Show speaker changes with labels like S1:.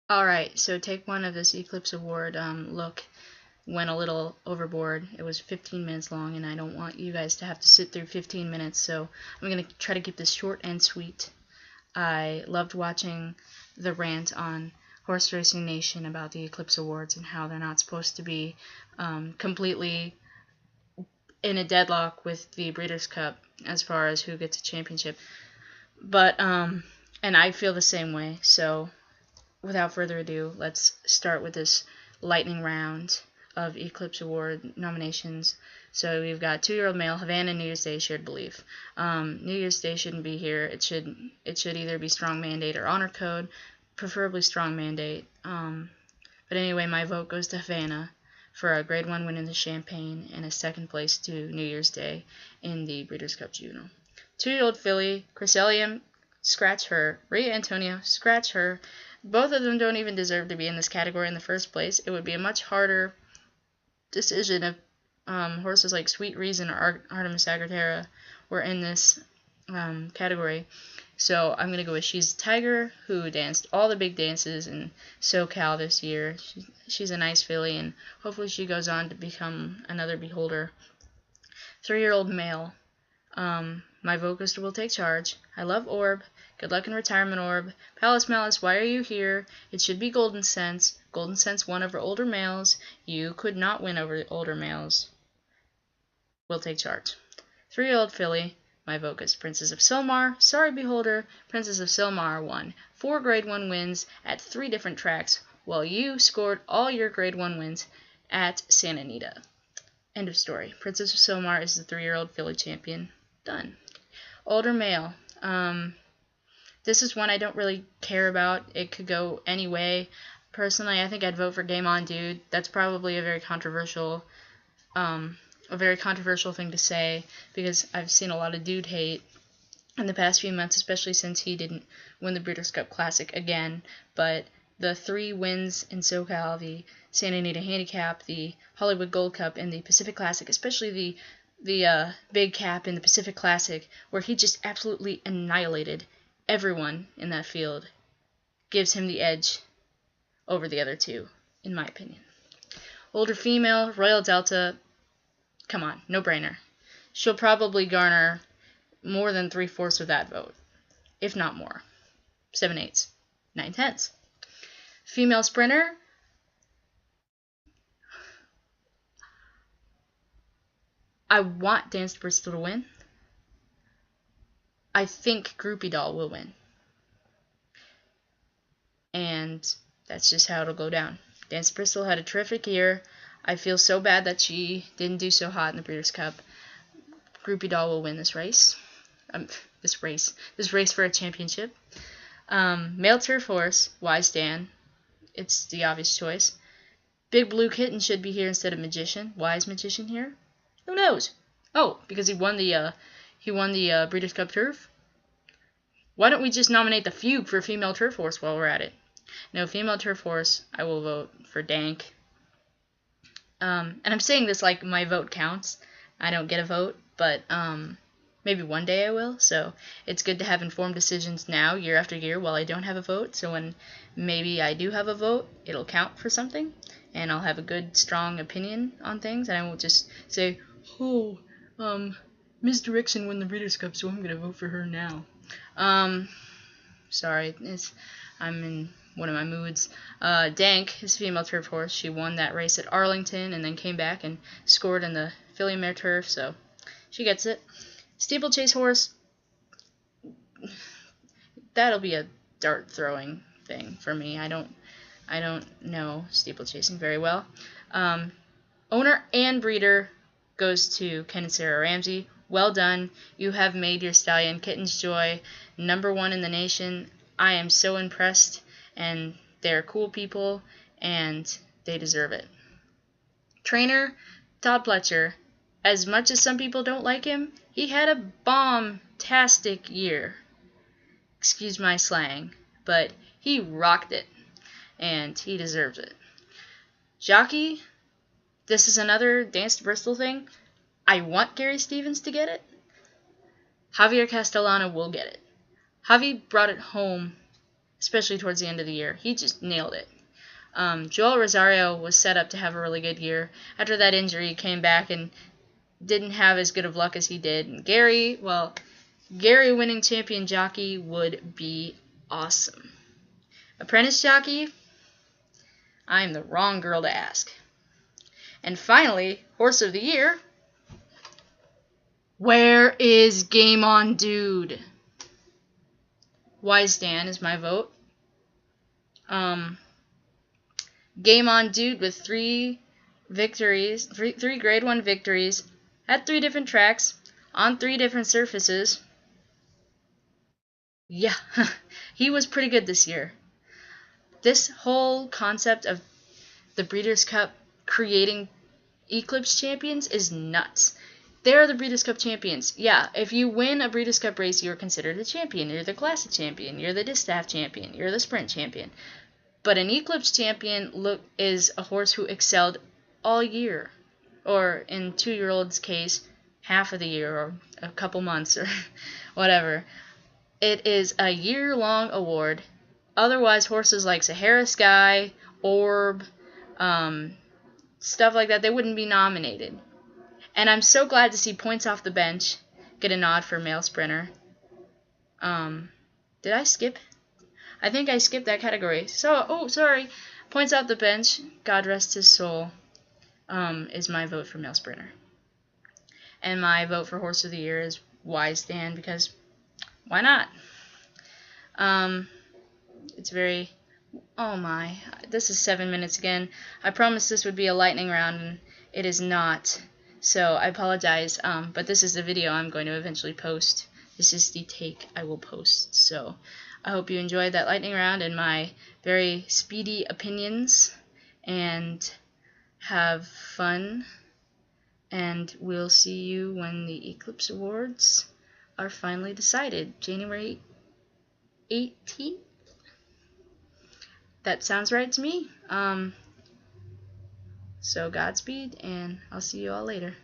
S1: Alright, so take one of this Eclipse Award look went a little overboard. It was 15 minutes long, and I don't want you guys to have to sit through 15 minutes, so I'm going to try to keep this short and sweet. I loved watching the rant on Horse Racing Nation about the Eclipse Awards and how they're not supposed to be completely in a deadlock with the Breeders' Cup as far as who gets a championship. But, and I feel the same way, so without further ado, let's start with this lightning round of Eclipse Award nominations. So we've got 2-year-old male, Havana, New Year's Day, shared belief. New Year's Day shouldn't be here. It should either be strong mandate or honor code, preferably strong mandate. But anyway, my vote goes to Havana for a grade 1 win in the Champagne and a second place to New Year's Day in the Breeders' Cup Juvenile. 2-year-old filly, Chrysalium, scratch her. Rhea Antonio, scratch her. Both of them don't even deserve to be in this category in the first place. It would be a much harder decision if horses like Sweet Reason or Artemis Agraterra were in this category. So I'm going to go with She's a Tiger, who danced all the big dances in SoCal this year. She's a nice filly, and hopefully she goes on to become another beholder. 3-year-old male. My vote goes to Will Take Charge. I love Orb. Good luck in retirement, Orb. Palace Malice, why are you here? It should be Golden Sense. Golden Sense won over older males. You could not win over older males. Will Take Charge. 3-year-old filly. My vote goes to Princess of Silmar. Sorry, Beholder. Princess of Silmar won 4 grade 1 wins at 3 different tracks, while you scored all your grade 1 wins at Santa Anita. End of story. Princess of Silmar is the 3-year-old filly champion. Done. Older male. This is one I don't really care about. It could go any way. Personally, I think I'd vote for Game On Dude. That's probably a very controversial thing to say, because I've seen a lot of dude hate in the past few months, especially since he didn't win the Breeders' Cup Classic again. But the 3 wins in SoCal, the Santa Anita Handicap, the Hollywood Gold Cup, and the Pacific Classic, especially the big cap in the Pacific Classic, where he just absolutely annihilated everyone in that field, gives him the edge over the other 2, in my opinion. Older female, Royal Delta, come on, no-brainer. She'll probably garner more than 3/4 of that vote, if not more. 7/8, 9/10. Female sprinter, I want Dance to Bristol to win. I think Groupie Doll will win. And that's just how it'll go down. Dance to Bristol had a terrific year. I feel so bad that she didn't do so hot in the Breeders' Cup. Groupie Doll will win this race. This race for a championship. Male turf horse, Wise Dan. It's the obvious choice. Big Blue Kitten should be here instead of Magician. Why is Magician here? Who knows? Oh, because he won the Breeders' Cup Turf. Why don't we just nominate the Fugue for female turf horse while we're at it? No, female turf horse, I will vote for Dank. And I'm saying this like my vote counts. I don't get a vote, but maybe one day I will. So it's good to have informed decisions now, year after year, while I don't have a vote. So when maybe I do have a vote, it'll count for something, and I'll have a good, strong opinion on things, and I won't just say, oh, Misdirection won the Breeders' Cup, so I'm going to vote for her now. Sorry, I'm in one of my moods. Dank is a female turf horse. She won that race at Arlington and then came back and scored in the Filly Mare Turf, so she gets it. Steeplechase horse, that'll be a dart throwing thing for me. I don't know steeplechasing very well. Owner and breeder goes to Ken and Sarah Ramsey. Well done. You have made your stallion Kitten's Joy #1 in the nation. I am so impressed, and they're cool people, and they deserve it. Trainer, Todd Pletcher. As much as some people don't like him, he had a bomb-tastic year. Excuse my slang, but he rocked it, and he deserves it. Jockey, this is another Dance to Bristol thing. I want Gary Stevens to get it. Javier Castellano will get it. Javi brought it home especially towards the end of the year. He just nailed it. Joel Rosario was set up to have a really good year. After that injury, he came back and didn't have as good of luck as he did. And Gary winning champion jockey would be awesome. Apprentice jockey, I'm the wrong girl to ask. And finally, horse of the year. Where is Game On Dude? Wise Dan is my vote. Game On Dude with 3 victories, three Grade 1 victories, at 3 different tracks, on 3 different surfaces. Yeah, he was pretty good this year. This whole concept of the Breeders' Cup creating Eclipse champions is nuts. They're the Breeders' Cup champions. Yeah, if you win a Breeders' Cup race, you're considered a champion. You're the Classic champion. You're the Distaff champion. You're the Sprint champion. But an Eclipse champion is a horse who excelled all year. Or in 2-year-old's case, half of the year or a couple months or whatever. It is a year-long award. Otherwise, horses like Sahara Sky, Orb, stuff like that, they wouldn't be nominated. And I'm so glad to see Points Off the Bench get a nod for male sprinter. Did I skip? I think I skipped that category. Sorry. Points Off the Bench, God rest his soul, is my vote for male sprinter. And my vote for horse of the year is Wise Dan, because why not? It's very... Oh my. This is 7 minutes again. I promised this would be a lightning round, and it is not. So I apologize, but this is the video I'm going to eventually post. This is the take I will post. So I hope you enjoyed that lightning round and my very speedy opinions, and have fun. And we'll see you when the Eclipse Awards are finally decided, January 18th. That sounds right to me. So Godspeed, and I'll see you all later.